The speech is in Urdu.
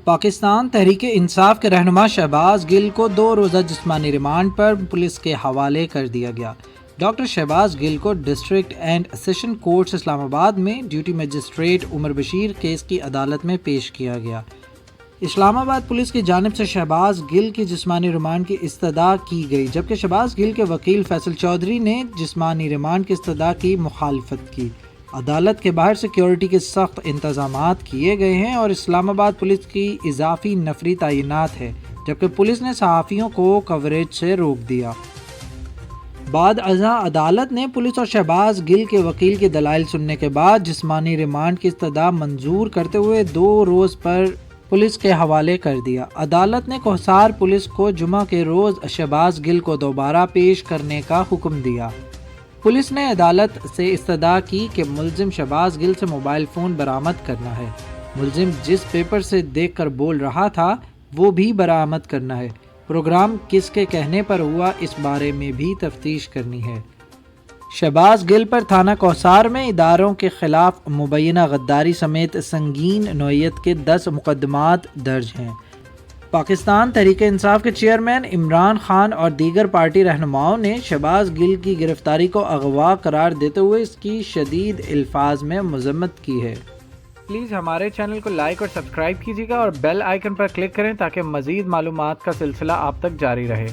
پاکستان تحریک انصاف کے رہنما شہباز گل کو 2 روزہ جسمانی ریمانڈ پر پولیس کے حوالے کر دیا گیا۔ ڈاکٹر شہباز گل کو ڈسٹرکٹ اینڈ سیشن کورٹس اسلام آباد میں ڈیوٹی مجسٹریٹ عمر بشیر کیس کی عدالت میں پیش کیا گیا۔ اسلام آباد پولیس کی جانب سے شہباز گل کی جسمانی ریمانڈ کی استدعا کی گئی، جبکہ شہباز گل کے وکیل فیصل چودھری نے جسمانی ریمانڈ کی استدعا کی مخالفت کی۔ عدالت کے باہر سیکیورٹی کے سخت انتظامات کیے گئے ہیں اور اسلام آباد پولیس کی اضافی نفری تعینات ہے، جبکہ پولیس نے صحافیوں کو کوریج سے روک دیا۔ بعد ازاں عدالت نے پولیس اور شہباز گل کے وکیل کے دلائل سننے کے بعد جسمانی ریمانڈ کی استدعا منظور کرتے ہوئے 2 روز پر پولیس کے حوالے کر دیا۔ عدالت نے کوہسار پولیس کو جمعہ کے روز شہباز گل کو دوبارہ پیش کرنے کا حکم دیا۔ پولیس نے عدالت سے استدعا کی کہ ملزم شہباز گل سے موبائل فون برآمد کرنا ہے۔ ملزم جس پیپر سے دیکھ کر بول رہا تھا وہ بھی برآمد کرنا ہے۔ پروگرام کس کے کہنے پر ہوا اس بارے میں بھی تفتیش کرنی ہے۔ شہباز گل پر تھانہ کوہسار میں اداروں کے خلاف مبینہ غداری سمیت سنگین نوعیت کے 10 مقدمات درج ہیں۔ پاکستان تحریک انصاف کے چیئرمین عمران خان اور دیگر پارٹی رہنماؤں نے شہباز گل کی گرفتاری کو اغوا قرار دیتے ہوئے اس کی شدید الفاظ میں مذمت کی ہے۔ پلیز ہمارے چینل کو لائک اور سبسکرائب کیجیے گا اور بیل آئیکن پر کلک کریں تاکہ مزید معلومات کا سلسلہ آپ تک جاری رہے۔